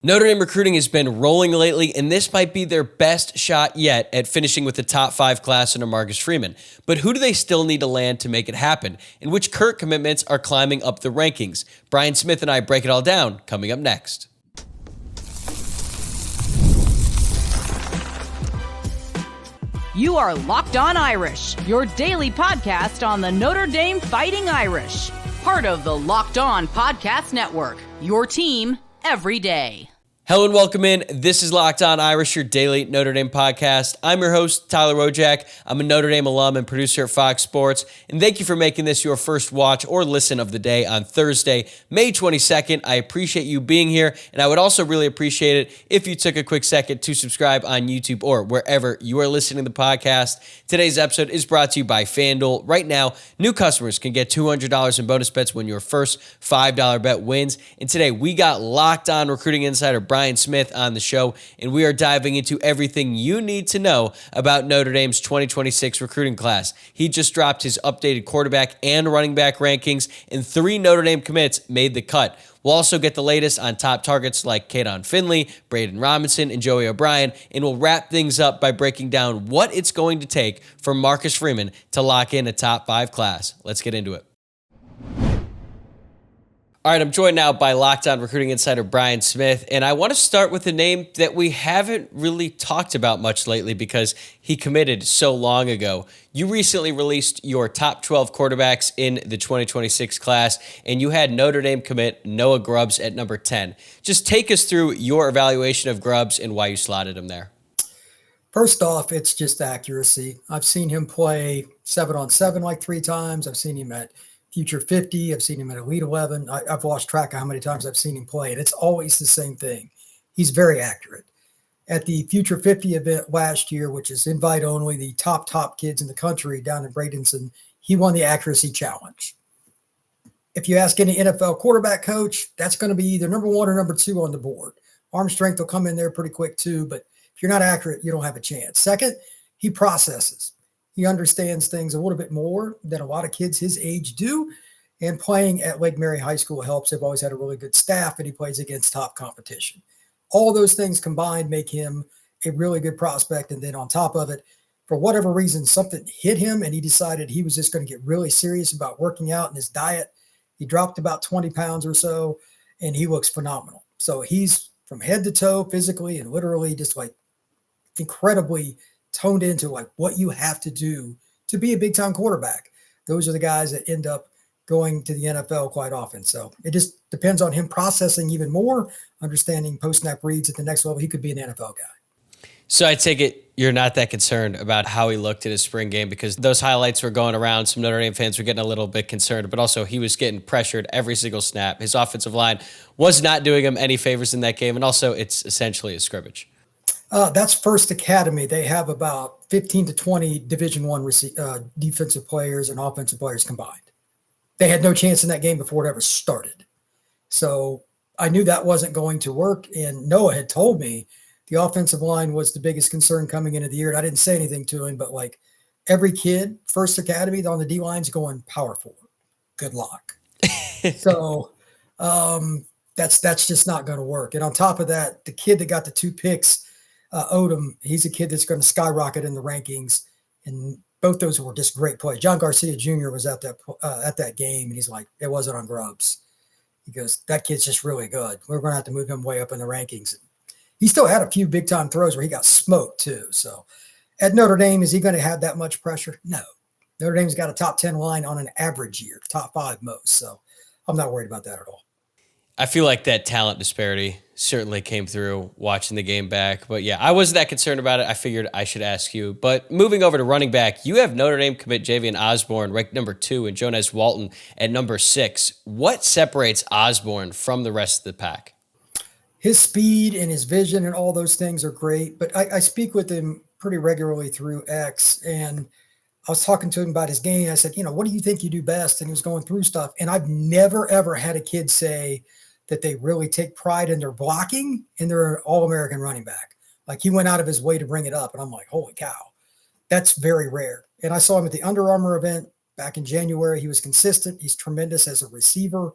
Notre Dame recruiting has been rolling lately, and this might be their best shot yet at finishing with the top 5 class under Marcus Freeman. But who do they still need to land to make it happen? And which current commitments are climbing up the rankings? Brian Smith and I break it all down, coming up next. You are Locked On Irish, your daily podcast on the Notre Dame Fighting Irish. Part of the Locked On Podcast Network, your team every day. Hello and welcome in. This is Locked On Irish, your daily Notre Dame podcast. I'm your host, Tyler Wojak. I'm a Notre Dame alum and producer at Fox Sports. And thank you for making this your first watch or listen of the day on Thursday, May 22nd. I appreciate you being here. And I would also really appreciate it if you took a quick second to subscribe on YouTube or wherever you are listening to the podcast. Today's episode is brought to you by FanDuel. Right now, new customers can get $200 in bonus bets when your first $5 bet wins. And today, we got Locked On recruiting insider Brian Smith on the show, and we are diving into everything you need to know about Notre Dame's 2026 recruiting class. He just dropped his updated quarterback and running back rankings, and 3 Notre Dame commits made the cut. We'll also get the latest on top targets like Kadon Finley, Braden Robinson, and Joey O'Brien, and we'll wrap things up by breaking down what it's going to take for Marcus Freeman to lock in a top 5 class. Let's get into it. All right, I'm joined now by Locked On recruiting insider Brian Smith, and I want to start with a name that we haven't really talked about much lately because he committed so long ago. You recently released your top 12 quarterbacks in the 2026 class, and you had Notre Dame commit Noah Grubbs at number 10. Just take us through your evaluation of Grubbs and why you slotted him there. First off, it's just accuracy. I've seen him play 7-on-7 like 3 times. I've seen him at Future 50. I've seen him at Elite 11. I've lost track of how many times I've seen him play, and it's always the same thing. He's very accurate. At the Future 50 event last year, which is invite only, the top kids in the country down in Bradenton, he won the accuracy challenge. If you ask any NFL quarterback coach, that's going to be either number 1 or number 2 on the board. Arm strength will come in there pretty quick too, but if you're not accurate, you don't have a chance. Second, he processes. He understands things a little bit more than a lot of kids his age do. And playing at Lake Mary High School helps. They've always had a really good staff, and he plays against top competition. All those things combined make him a really good prospect. And then on top of it, for whatever reason, something hit him, and he decided he was just going to get really serious about working out and his diet. He dropped about 20 pounds or so, and he looks phenomenal. So he's from head to toe, physically and literally, just like incredibly toned into like what you have to do to be a big time quarterback. Those are the guys that end up going to the NFL quite often. So it just depends on him processing even more, understanding post-snap reads at the next level. He could be an NFL guy. So I take it you're not that concerned about how he looked in his spring game because those highlights were going around. Some Notre Dame fans were getting a little bit concerned, but also he was getting pressured every single snap. His offensive line was not doing him any favors in that game. And also it's essentially a scrimmage. That's First Academy. They have about 15 to 20 Division I defensive players and offensive players combined. They had no chance in that game before it ever started. So I knew that wasn't going to work. And Noah had told me the offensive line was the biggest concern coming into the year. And I didn't say anything to him, but like every kid, First Academy on the D line's going power forward. Good luck. So that's just not going to work. And on top of that, the kid that got the 2 picks, Odom, he's a kid that's going to skyrocket in the rankings, and both those were just great plays. John Garcia Jr. was at that game, and he's like, it wasn't on Grubbs. He goes, that kid's just really good. We're going to have to move him way up in the rankings. He still had a few big-time throws where he got smoked too. So at Notre Dame, is he going to have that much pressure? No. Notre Dame's got a top 10 line on an average year, top 5 most. So I'm not worried about that at all. I feel like that talent disparity certainly came through watching the game back. But yeah, I wasn't that concerned about it. I figured I should ask you. But moving over to running back, you have Notre Dame commit Javian Osborne ranked number 2 and Jonas Walton at number 6. What separates Osborne from the rest of the pack? His speed and his vision and all those things are great. But I speak with him pretty regularly through X, and I was talking to him about his game. I said, what do you think you do best? And he was going through stuff. And I've never, ever had a kid say that they really take pride in their blocking and they're an all-American running back. Like he went out of his way to bring it up. And I'm like, holy cow, that's very rare. And I saw him at the Under Armour event back in January. He was consistent. He's tremendous as a receiver,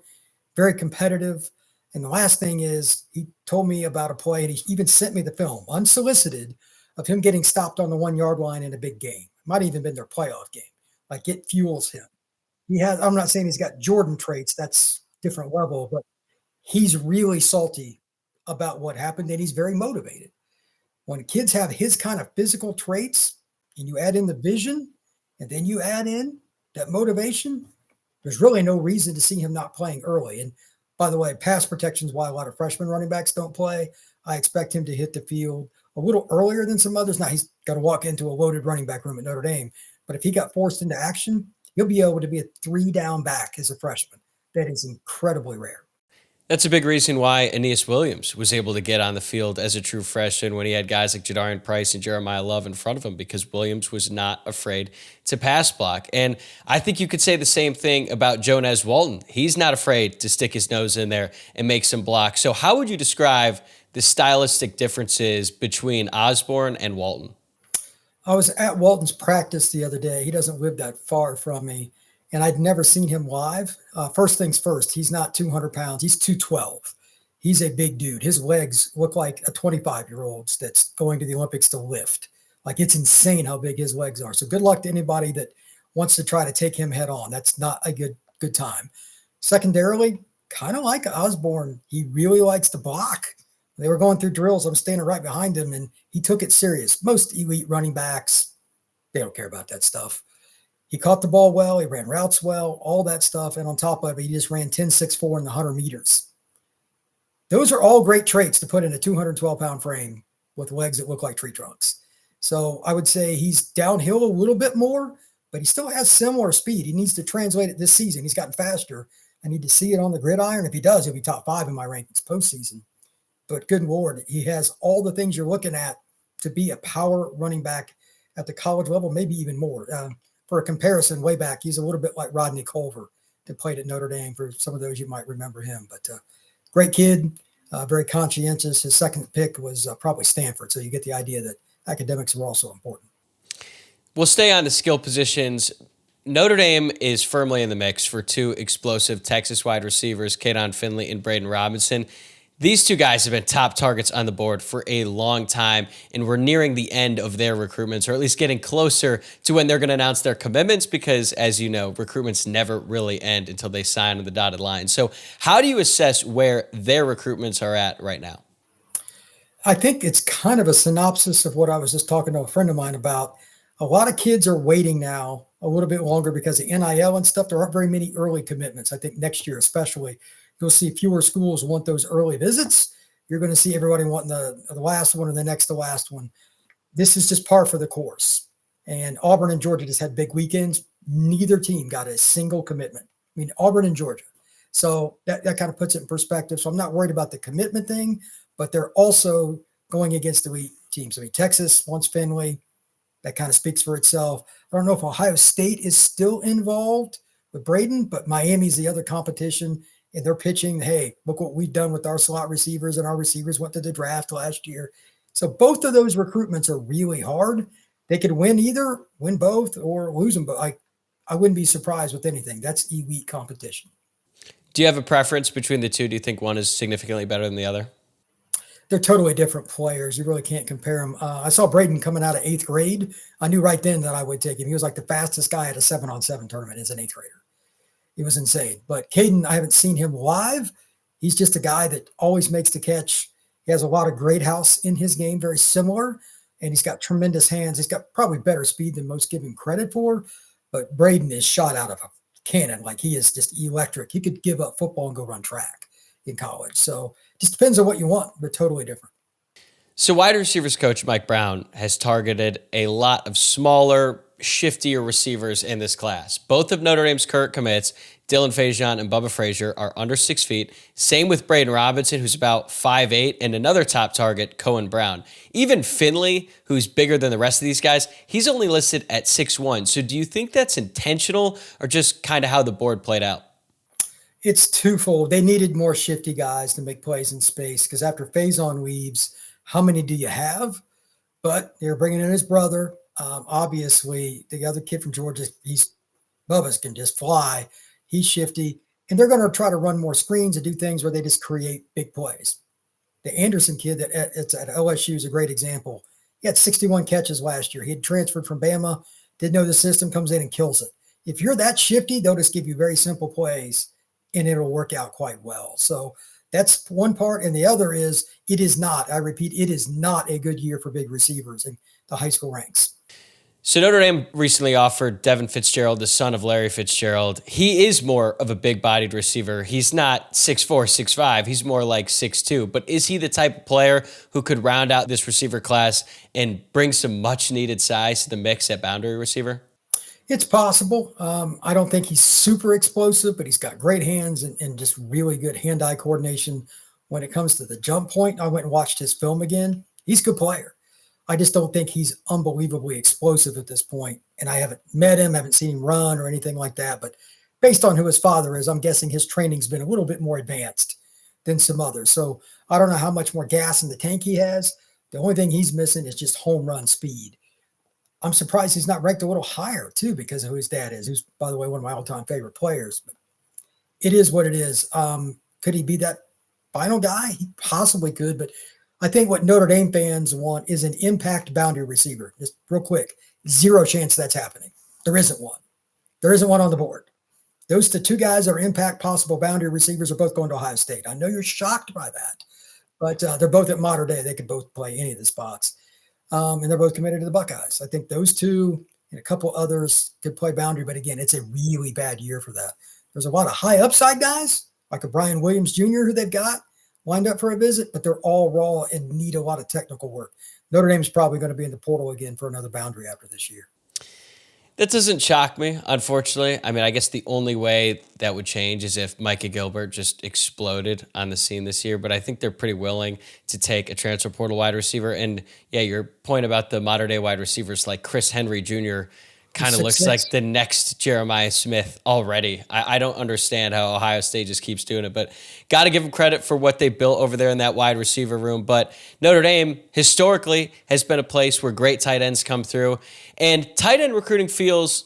very competitive. And the last thing is he told me about a play and he even sent me the film unsolicited of him getting stopped on the 1 yard line in a big game. Might have even been their playoff game. Like it fuels him. I'm not saying he's got Jordan traits. That's different level, but he's really salty about what happened and he's very motivated. When kids have his kind of physical traits and you add in the vision and then you add in that motivation, there's really no reason to see him not playing early. And by the way, pass protection is why a lot of freshman running backs don't play. I expect him to hit the field a little earlier than some others. Now he's got to walk into a loaded running back room at Notre Dame, but if he got forced into action, he'll be able to be a 3-down back as a freshman. That is incredibly rare. That's a big reason why Aeneas Williams was able to get on the field as a true freshman when he had guys like Jadarian Price and Jeremiah Love in front of him, because Williams was not afraid to pass block. And I think you could say the same thing about Jonez Walton. He's not afraid to stick his nose in there and make some blocks. So how would you describe the stylistic differences between Osborne and Walton? I was at Walton's practice the other day. He doesn't live that far from me, and I'd never seen him live. First things first, he's not 200 pounds. He's 212. He's a big dude. His legs look like a 25-year-old's that's going to the Olympics to lift. Like, it's insane how big his legs are. So good luck to anybody that wants to try to take him head on. That's not a good time. Secondarily, kind of like Osborne, he really likes to block. They were going through drills. I'm standing right behind him, and he took it serious. Most elite running backs, they don't care about that stuff. He caught the ball well. He ran routes well, all that stuff. And on top of it, he just ran 10.64 in the 100 meters. Those are all great traits to put in a 212-pound frame with legs that look like tree trunks. So I would say he's downhill a little bit more, but he still has similar speed. He needs to translate it this season. He's gotten faster. I need to see it on the gridiron. If he does, he'll be top 5 in my rankings postseason. But good Lord, he has all the things you're looking at to be a power running back at the college level, maybe even more. For a comparison, way back, he's a little bit like Rodney Culver that played at Notre Dame. For some of those, you might remember him. But great kid, very conscientious. His second pick was probably Stanford. So you get the idea that academics were also important. We'll stay on the skill positions. Notre Dame is firmly in the mix for 2 explosive Texas wide receivers, Kadon Finley and Braden Robinson. These 2 guys have been top targets on the board for a long time, and we're nearing the end of their recruitments, or at least getting closer to when they're going to announce their commitments, because, as you know, recruitments never really end until they sign on the dotted line. So how do you assess where their recruitments are at right now? I think it's kind of a synopsis of what I was just talking to a friend of mine about. A lot of kids are waiting now a little bit longer because of NIL and stuff. There aren't very many early commitments. I think next year especially, you'll see fewer schools want those early visits. You're going to see everybody wanting the last one or the next to last one. This is just par for the course. And Auburn and Georgia just had big weekends. Neither team got a single commitment. I mean, Auburn and Georgia. So that kind of puts it in perspective. So I'm not worried about the commitment thing, but they're also going against elite teams. I mean, Texas wants Finley. That kind of speaks for itself. I don't know if Ohio State is still involved with Braden, but Miami's the other competition. And they're pitching, hey, look what we've done with our slot receivers, and our receivers went to the draft last year. So both of those recruitments are really hard. They could win either, win both, or lose them. But I wouldn't be surprised with anything. That's elite competition. Do you have a preference between the 2? Do you think one is significantly better than the other? They're totally different players. You really can't compare them. I saw Braden coming out of 8th grade. I knew right then that I would take him. He was like the fastest guy at a 7-on-7 tournament as an 8th grader. It was insane. But Kadon, I haven't seen him live. He's just a guy that always makes the catch. He has a lot of great house in his game, very similar, and he's got tremendous hands. He's got probably better speed than most give him credit for, but Braden is shot out of a cannon. Like, he is just electric. He could give up football and go run track in college. So it just depends on what you want. They're totally different. So wide receivers coach Mike Brown has targeted a lot of smaller, shiftier receivers in this class. Both of Notre Dame's current commits, Dylan Fajon and Bubba Frazier, are under 6 feet. Same with Braden Robinson, who's about 5'8", and another top target, Cohen Brown. Even Finley, who's bigger than the rest of these guys, he's only listed at 6'1". So do you think that's intentional, or just kind of how the board played out? It's twofold. They needed more shifty guys to make plays in space, because after Faison leaves, how many do you have? But they're bringing in his brother. Obviously, the other kid from Georgia, Bubba's can just fly. He's shifty. and they're going to try to run more screens and do things where they just create big plays. The Anderson kid it's at LSU is a great example. He had 61 catches last year. He had transferred from Bama, didn't know the system, comes in and kills it. If you're that shifty, they'll just give you very simple plays and it'll work out quite well. So that's one part. And the other is it is not a good year for big receivers in the high school ranks. So Notre Dame recently offered Devin Fitzgerald, the son of Larry Fitzgerald. He is more of a big-bodied receiver. He's not 6'4", 6'5". He's more like 6'2". But is he the type of player who could round out this receiver class and bring some much-needed size to the mix at boundary receiver? It's possible. I don't think he's super explosive, but he's got great hands and just really good hand-eye coordination. When it comes to the jump point, I went and watched his film again. He's a good player. I just don't think he's unbelievably explosive at this point. And I haven't met him, haven't seen him run or anything like that. But based on who his father is, I'm guessing his training's been a little bit more advanced than some others. So I don't know how much more gas in the tank he has. The only thing he's missing is just home run speed. I'm surprised he's not ranked a little higher, too, because of who his dad is, who's, by the way, one of my all-time favorite players. But it is what it is. Could he be that final guy? He possibly could, but I think what Notre Dame fans want is an impact boundary receiver. Just real quick, zero chance that's happening. There isn't one. There isn't one on the board. Those two guys that are impact possible boundary receivers are both going to Ohio State. I know you're shocked by that, but they're both at Mater Dei. They could both play any of the spots, and they're both committed to the Buckeyes. I think those two and a couple others could play boundary, but again, it's a really bad year for that. There's a lot of high upside guys, like a Brian Williams Jr., who they've got lined up for a visit, but they're all raw and need a lot of technical work. Notre Dame's probably going to be in the portal again for another boundary after this year. That doesn't shock me, unfortunately. I mean, I guess the only way that would change is if Micah Gilbert just exploded on the scene this year, but I think they're pretty willing to take a transfer portal wide receiver. And yeah, your point about the modern day wide receivers like Chris Henry Jr. kind of looks like the next Jeremiah Smith already. I don't understand how Ohio State just keeps doing it, but got to give them credit for what they built over there in that wide receiver room. But Notre Dame historically has been a place where great tight ends come through, and tight end recruiting feels,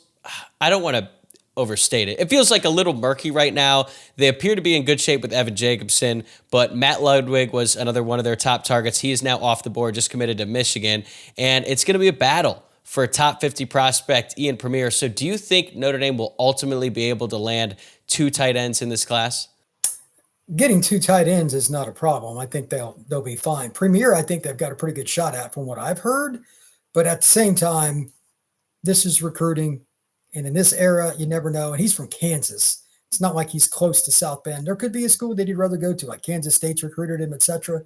I don't want to overstate it. It feels like a little murky right now. They appear to be in good shape with Evan Jacobson, but Matt Ludwig was another one of their top targets. He is now off the board, just committed to Michigan, and it's going to be a battle for a top 50 prospect, Ian Premier. So do you think Notre Dame will ultimately be able to land two tight ends in this class? Getting two tight ends is not a problem. I think they'll be fine. Premier, I think they've got a pretty good shot at from what I've heard. But at the same time, this is recruiting. And in this era, you never know. And he's from Kansas. It's not like he's close to South Bend. There could be a school that he'd rather go to, like Kansas State's recruited him, etc.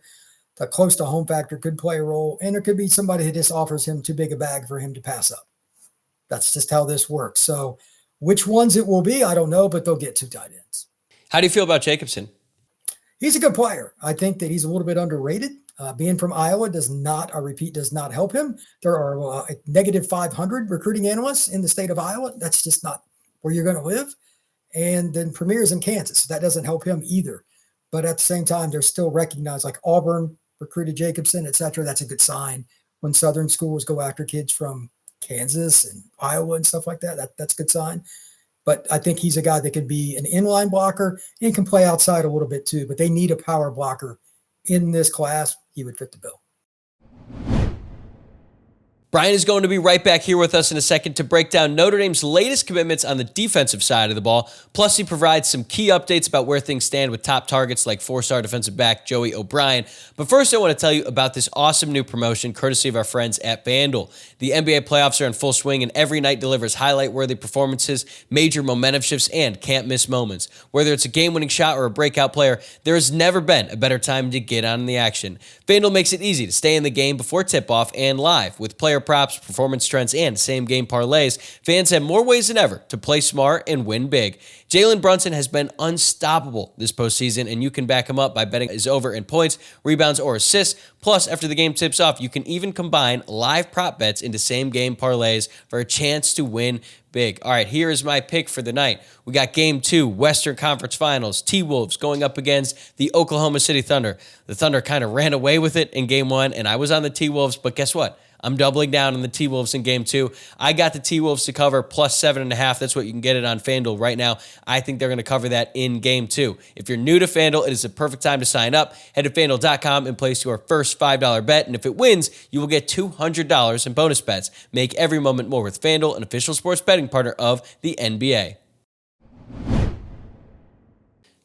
The close to home factor could play a role, and there could be somebody who just offers him too big a bag for him to pass up. That's just how this works. So which ones it will be, I don't know, but they'll get two tight ends. How do you feel about Jacobson? He's a good player. I think that he's a little bit underrated. Being from Iowa does not help him. There are negative 500 recruiting analysts in the state of Iowa. That's just not where you're going to live. And then Premier's in Kansas. So that doesn't help him either. But at the same time, they're still recognized, like Auburn recruited Jacobson, et cetera. That's a good sign when Southern schools go after kids from Kansas and Iowa and stuff like that. That's a good sign. But I think he's a guy that can be an inline blocker and can play outside a little bit too. But they need a power blocker in this class. He would fit the bill. Brian is going to be right back here with us in a second to break down Notre Dame's latest commitments on the defensive side of the ball. Plus, he provides some key updates about where things stand with top targets like four-star defensive back Joey O'Brien. But first, I want to tell you about this awesome new promotion courtesy of our friends at FanDuel. The NBA playoffs are in full swing, and every night delivers highlight-worthy performances, major momentum shifts, and can't-miss moments. Whether it's a game-winning shot or a breakout player, there has never been a better time to get on the action. FanDuel makes it easy to stay in the game before tip-off and live. With player props, performance trends, and same-game parlays, fans have more ways than ever to play smart and win big. Jalen Brunson has been unstoppable this postseason, and you can back him up by betting his over in points, rebounds, or assists. Plus, after the game tips off, you can even combine live prop bets into same-game parlays for a chance to win big. All right, here is my pick for the night. We got Game 2, Western Conference Finals, T-Wolves going up against the Oklahoma City Thunder. The Thunder kind of ran away with it in Game 1, and I was on the T-Wolves, but guess what? I'm doubling down on the T-Wolves in game 2. I got the T-Wolves to cover plus 7.5. That's what you can get it on FanDuel right now. I think they're going to cover that in game 2. If you're new to FanDuel, it is a perfect time to sign up. Head to FanDuel.com and place your first $5 bet. And if it wins, you will get $200 in bonus bets. Make every moment more with FanDuel, an official sports betting partner of the NBA.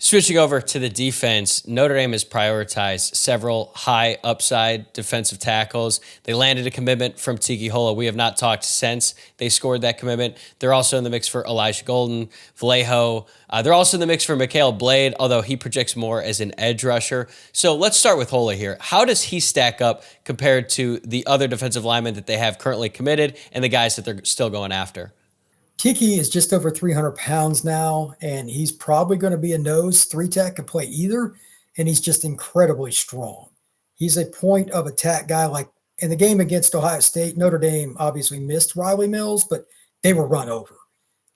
Switching over to the defense, Notre Dame has prioritized several high upside defensive tackles. They landed a commitment from Tiki Hola. We have not talked since they scored that commitment. They're also in the mix for Elijah Golden, Vallejo. They're also in the mix for Mikhail Blade, although he projects more as an edge rusher. So let's start with Hola here. How does he stack up compared to the other defensive linemen that they have currently committed and the guys that they're still going after? Tiki is just over 300 pounds now, and he's probably going to be a nose 3-tech, can play either, and he's just incredibly strong. He's a point of attack guy. Like in the game against Ohio State, Notre Dame obviously missed Riley Mills, but they were run over.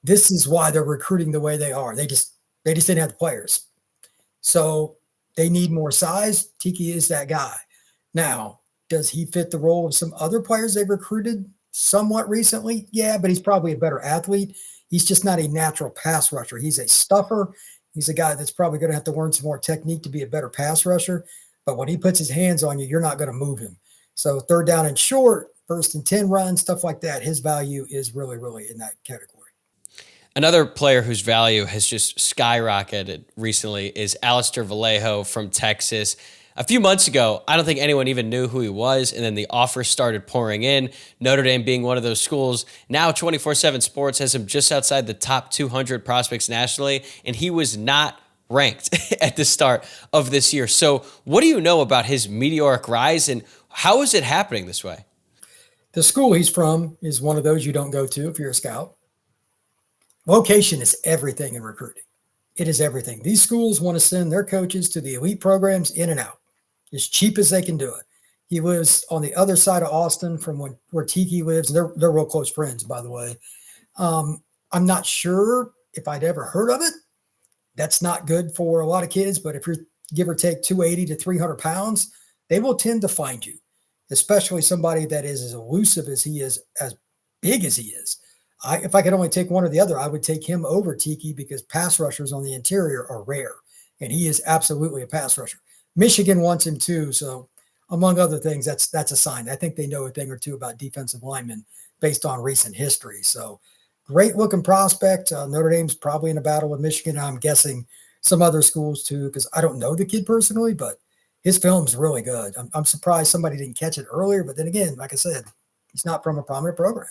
This is why they're recruiting the way they are. They just didn't have the players. So they need more size. Tiki is that guy. Now, does he fit the role of some other players they've recruited somewhat recently? Yeah, but he's probably a better athlete. He's just not a natural pass rusher. He's a stuffer. He's a guy that's probably going to have to learn some more technique to be a better pass rusher. But when he puts his hands on you, you're not going to move him. So 3rd down and short, 1st and 10 runs, stuff like that, his value is really, really in that category. Another player whose value has just skyrocketed recently is Alistair Vallejo from Texas. A few months ago, I don't think anyone even knew who he was, and then the offers started pouring in, Notre Dame being one of those schools. Now 24/7 Sports has him just outside the top 200 prospects nationally, and he was not ranked at the start of this year. So what do you know about his meteoric rise, and how is it happening this way? The school he's from is one of those you don't go to if you're a scout. Location is everything in recruiting. It is everything. These schools want to send their coaches to the elite programs in and out, as cheap as they can do it. He lives on the other side of Austin from where Tiki lives. They're real close friends, by the way. I'm not sure if I'd ever heard of it. That's not good for a lot of kids, but if you're give or take 280 to 300 pounds, they will tend to find you, especially somebody that is as elusive as he is, as big as he is. If I could only take one or the other, I would take him over Tiki because pass rushers on the interior are rare, and he is absolutely a pass rusher. Michigan wants him too, so among other things, that's a sign. I think they know a thing or two about defensive linemen based on recent history. So great looking prospect. Notre Dame's probably in a battle with Michigan. I'm guessing some other schools too, because I don't know the kid personally, but his film's really good. I'm surprised somebody didn't catch it earlier, but then again, like I said, he's not from a prominent program.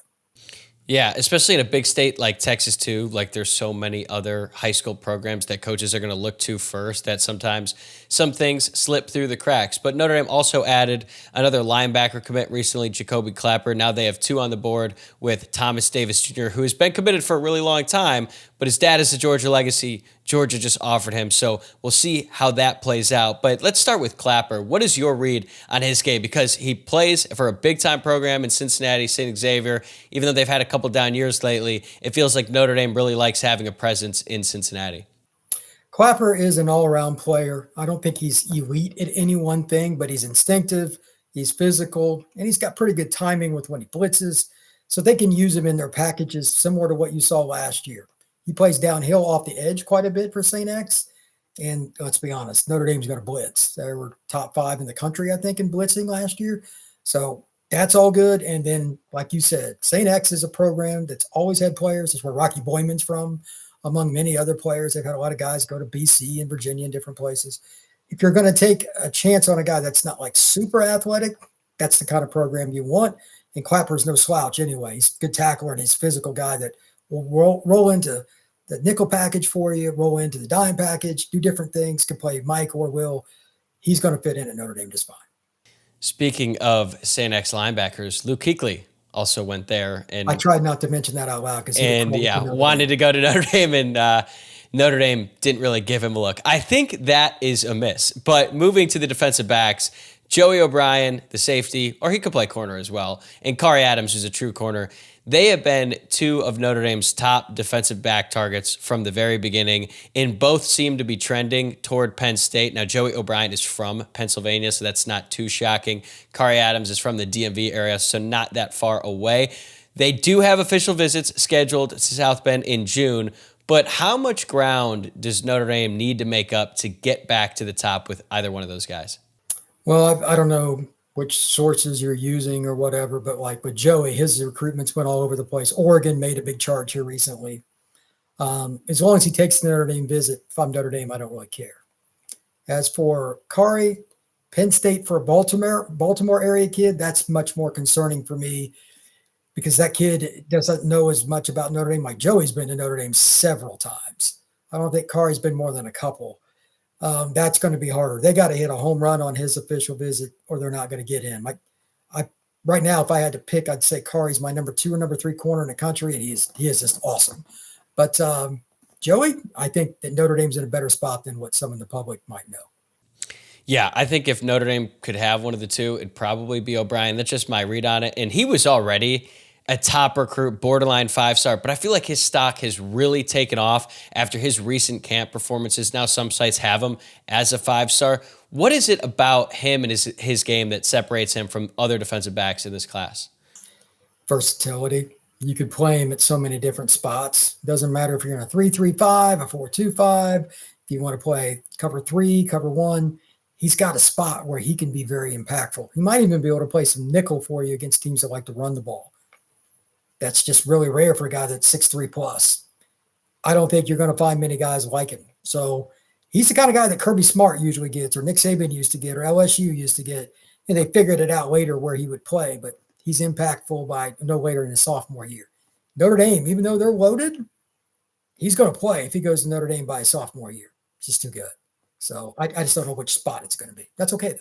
Yeah, especially in a big state like Texas too. Like there's so many other high school programs that coaches are going to look to first that sometimes some things slip through the cracks. But Notre Dame also added another linebacker commit recently, Jacoby Clapper. Now they have 2 on the board with Thomas Davis Jr., who has been committed for a really long time, but his dad is a Georgia legacy. Georgia just offered him, so we'll see how that plays out. But let's start with Clapper. What is your read on his game? Because he plays for a big-time program in Cincinnati, St. Xavier. Even though they've had a couple down years lately, it feels like Notre Dame really likes having a presence in Cincinnati. Clapper is an all-around player. I don't think he's elite at any one thing, but he's instinctive, he's physical, and he's got pretty good timing with when he blitzes. So they can use him in their packages similar to what you saw last year. He plays downhill off the edge quite a bit for St. X. And let's be honest, Notre Dame's going to blitz. They were top 5 in the country, I think, in blitzing last year. So that's all good. And then, like you said, St. X is a program that's always had players. It's where Rocky Boyman's from, among many other players. They've had a lot of guys go to BC and Virginia and different places. If you're going to take a chance on a guy that's not like super athletic, that's the kind of program you want. And Clapper's no slouch anyway. He's a good tackler and he's a physical guy that will roll into the nickel package for you, roll into the dime package, do different things, can play Mike or Will. He's going to fit in at Notre Dame just fine. Speaking of St. X linebackers, Luke Kuechly also went there. And I tried not to mention that out loud. Wanted to go to Notre Dame, and Notre Dame didn't really give him a look. I think that is a miss. But moving to the defensive backs, Joey O'Brien, the safety, or he could play corner as well, and Kari Adams, who's a true corner. They have been two of Notre Dame's top defensive back targets from the very beginning, and both seem to be trending toward Penn State. Now, Joey O'Brien is from Pennsylvania, so that's not too shocking. Kari Adams is from the DMV area, so not that far away. They do have official visits scheduled to South Bend in June, but how much ground does Notre Dame need to make up to get back to the top with either one of those guys? Well, I don't know which sources you're using or whatever, but like with Joey, his recruitments went all over the place. Oregon made a big charge here recently. As long as he takes the Notre Dame visit, if I'm Notre Dame, I don't really care. As for Kari, Penn State for a Baltimore area kid, that's much more concerning for me because that kid doesn't know as much about Notre Dame. Like Joey's been to Notre Dame several times. I don't think Kari's been more than a couple. That's going to be harder. They got to hit a home run on his official visit or they're not going to get in. Right now, if I had to pick, I'd say Kari's my number 2 or number 3 corner in the country, and he is just awesome. But Joey, I think that Notre Dame's in a better spot than what some in the public might know. Yeah, I think if Notre Dame could have one of the two, it'd probably be O'Brien. That's just my read on it. And he was already a top recruit, borderline 5-star, but I feel like his stock has really taken off after his recent camp performances. Now some sites have him as a 5-star. What is it about him and his game that separates him from other defensive backs in this class? Versatility. You could play him at so many different spots. Doesn't matter if you're in a 3-3-5, a 4-2-5, if you want to play cover 3, cover 1. He's got a spot where he can be very impactful. He might even be able to play some nickel for you against teams that like to run the ball. That's just really rare for a guy that's 6'3 plus. I don't think you're going to find many guys like him. So he's the kind of guy that Kirby Smart usually gets, or Nick Saban used to get, or LSU used to get. And they figured it out later where he would play, but he's impactful by no later in his sophomore year. Notre Dame, even though they're loaded, he's going to play if he goes to Notre Dame by his sophomore year. It's just too good. So I just don't know which spot it's going to be. That's okay, though.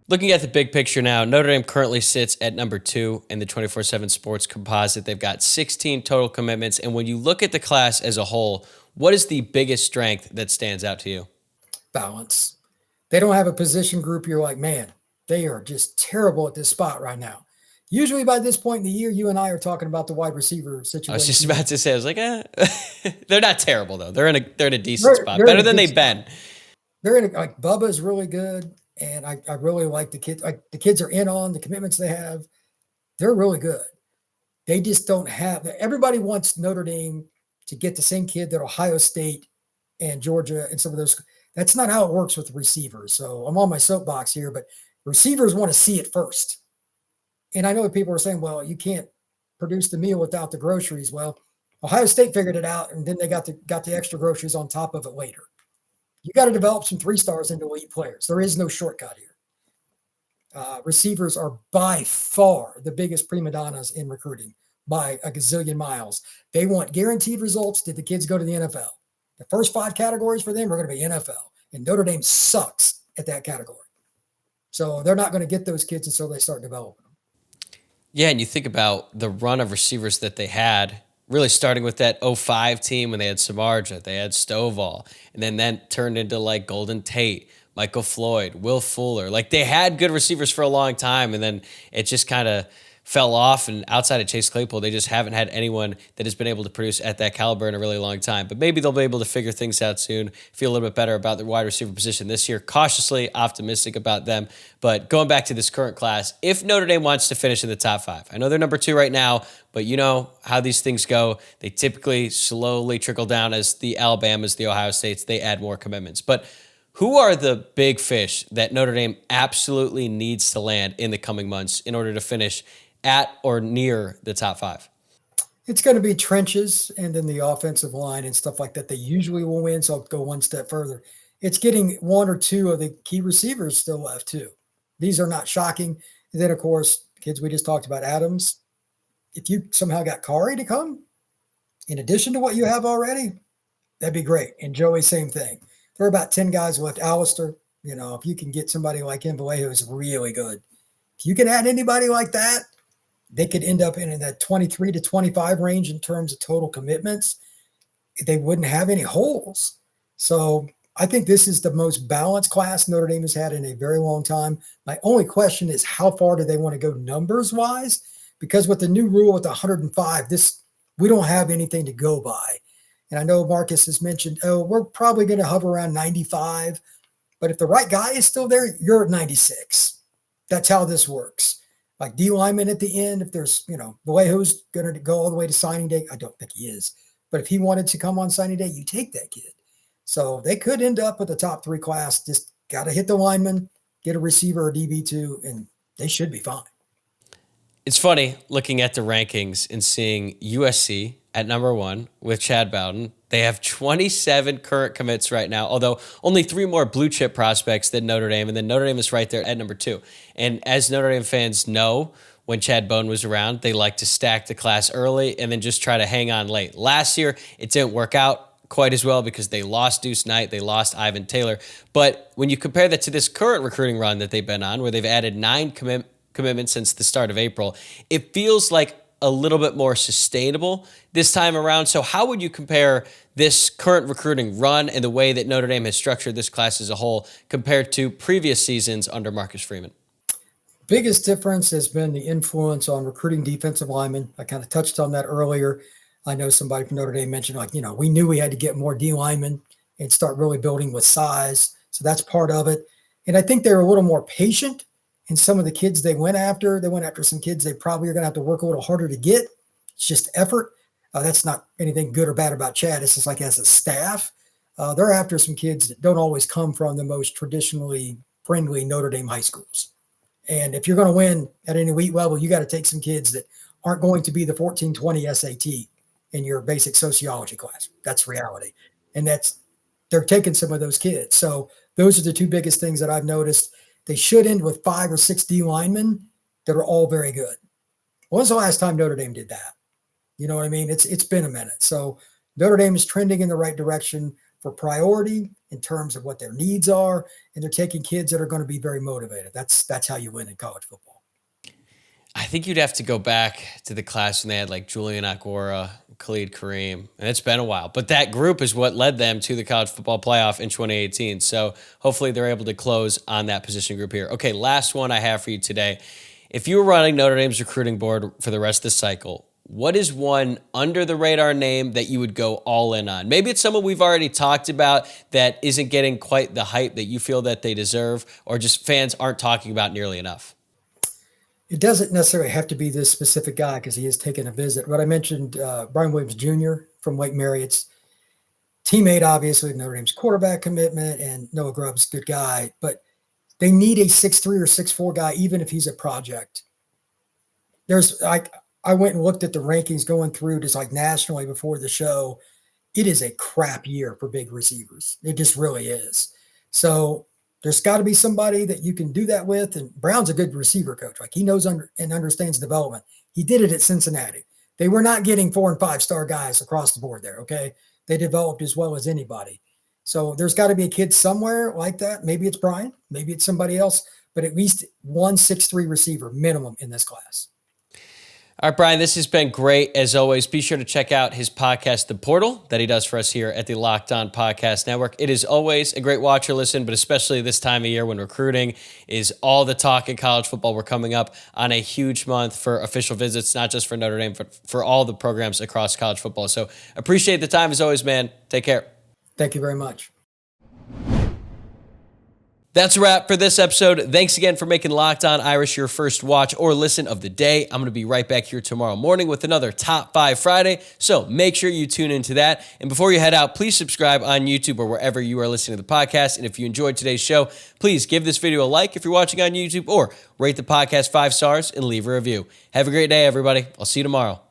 Looking at the big picture now, Notre Dame currently sits at number 2 in the 24/7 Sports composite. They've got 16 total commitments. And when you look at the class as a whole, what is the biggest strength that stands out to you? Balance. They don't have a position group. You're like, man, they are just terrible at this spot right now. Usually by this point in the year, you and I are talking about the wide receiver situation. I was just about to say, I was like, they're not terrible though. They're in a decent spot, better than they've been. They're in like Bubba's really good. And I really like the kids. The kids are in on the commitments they have. They're really good. They just don't have – everybody wants Notre Dame to get the same kid that Ohio State and Georgia and some of those – that's not how it works with receivers. So I'm on my soapbox here, but receivers want to see it first. And I know that people are saying, well, you can't produce the meal without the groceries. Well, Ohio State figured it out, and then they got the extra groceries on top of it later. You got to develop some 3-stars into elite players. There is no shortcut here. Receivers are by far the biggest prima donnas in recruiting by a gazillion miles. They want guaranteed results. Did the kids go to the NFL? The first 5 categories for them are going to be NFL. And Notre Dame sucks at that category. So they're not going to get those kids until they start developing them. Yeah, and you think about the run of receivers that they had, really starting with that 05 team when they had Samardzija, they had Stovall, and then that turned into like Golden Tate, Michael Floyd, Will Fuller. Like they had good receivers for a long time, and then it just kind of fell off. And outside of Chase Claypool, they just haven't had anyone that has been able to produce at that caliber in a really long time. But maybe they'll be able to figure things out soon, feel a little bit better about their wide receiver position this year. Cautiously optimistic about them. But going back to this current class, if Notre Dame wants to finish in the top 5, I know they're number 2 right now, but you know how these things go. They typically slowly trickle down as the Alabamas, the Ohio States, they add more commitments. But who are the big fish that Notre Dame absolutely needs to land in the coming months in order to finish at or near the top 5? It's going to be trenches and then the offensive line and stuff like that. They usually will win, so I'll go one step further. It's getting 1 or 2 of the key receivers still left too. These are not shocking. And then, of course, kids we just talked about, Adams. If you somehow got Kari to come, in addition to what you have already, that'd be great. And Joey, same thing. There are about 10 guys left. Alistair, if you can get somebody like him, Vallejo is really good. If you can add anybody like that, they could end up in that 23 to 25 range in terms of total commitments. They wouldn't have any holes. So I think this is the most balanced class Notre Dame has had in a very long time. My only question is how far do they want to go numbers wise? Because with the new rule with 105, we don't have anything to go by. And I know Marcus has mentioned, we're probably going to hover around 95. But if the right guy is still there, you're at 96. That's how this works. Like D lineman at the end, if there's, Vallejo's going to go all the way to signing day. I don't think he is. But if he wanted to come on signing day, you take that kid. So they could end up with the top 3 class. Just got to hit the lineman, get a receiver or DB2, and they should be fine. It's funny looking at the rankings and seeing USC at number 1 with Chad Bowden. They have 27 current commits right now, although only 3 more blue chip prospects than Notre Dame, and then Notre Dame is right there at number 2. And as Notre Dame fans know, when Chad Bowden was around, they like to stack the class early and then just try to hang on late. Last year, it didn't work out quite as well because they lost Deuce Knight, they lost Ivan Taylor. But when you compare that to this current recruiting run that they've been on, where they've added 9 commitments since the start of April, it feels like a little bit more sustainable this time around. So how would you compare this current recruiting run and the way that Notre Dame has structured this class as a whole compared to previous seasons under Marcus Freeman? Biggest difference has been the influence on recruiting defensive linemen. I kind of touched on that earlier. I know somebody from Notre Dame mentioned, we knew we had to get more D linemen and start really building with size. So that's part of it. And I think they were a little more patient in some of the kids they went after. They went after some kids they probably are going to have to work a little harder to get. It's just effort. That's not anything good or bad about Chad. It's just like as a staff, they're after some kids that don't always come from the most traditionally friendly Notre Dame high schools. And if you're going to win at an elite level, you got to take some kids that aren't going to be the 1420 SAT in your basic sociology class. That's reality. And they're taking some of those kids. So those are the 2 biggest things that I've noticed. They should end with 5 or 6 D linemen that are all very good. When's the last time Notre Dame did that? You know what I mean? It's been a minute. So Notre Dame is trending in the right direction for priority in terms of what their needs are. And they're taking kids that are going to be very motivated. That's how you win in college football. I think you'd have to go back to the class when they had like Julian Agora, Khalid Kareem, and it's been a while. But that group is what led them to the college football playoff in 2018. So hopefully they're able to close on that position group here. Okay, last one I have for you today. If you were running Notre Dame's recruiting board for the rest of the cycle, what is one under the radar name that you would go all in on? Maybe it's someone we've already talked about that isn't getting quite the hype that you feel that they deserve, or just fans aren't talking about nearly enough. It doesn't necessarily have to be this specific guy because he has taken a visit. But I mentioned Brian Williams Jr. from Wake Marriott's teammate, obviously, of Notre Dame's quarterback commitment, and Noah Grubb's a good guy. But they need a 6'3" or 6'4" guy, even if he's a project. I went and looked at the rankings going through just like nationally before the show. It is a crap year for big receivers. It just really is. So there's got to be somebody that you can do that with. And Brown's a good receiver coach. Like he knows and understands development. He did it at Cincinnati. They were not getting 4- and 5-star guys across the board there. Okay. They developed as well as anybody. So there's got to be a kid somewhere like that. Maybe it's Brian, maybe it's somebody else, but at least 1 6'3" receiver minimum in this class. All right, Brian, this has been great. As always, be sure to check out his podcast, The Portal, that he does for us here at the Locked On Podcast Network. It is always a great watch or listen, but especially this time of year when recruiting is all the talk in college football. We're coming up on a huge month for official visits, not just for Notre Dame, but for all the programs across college football. So appreciate the time as always, man. Take care. Thank you very much. That's a wrap for this episode. Thanks again for making Locked On Irish your first watch or listen of the day. I'm going to be right back here tomorrow morning with another Top 5 Friday, so make sure you tune into that. And before you head out, please subscribe on YouTube or wherever you are listening to the podcast. And if you enjoyed today's show, please give this video a like if you're watching on YouTube, or rate the podcast 5 stars and leave a review. Have a great day, everybody. I'll see you tomorrow.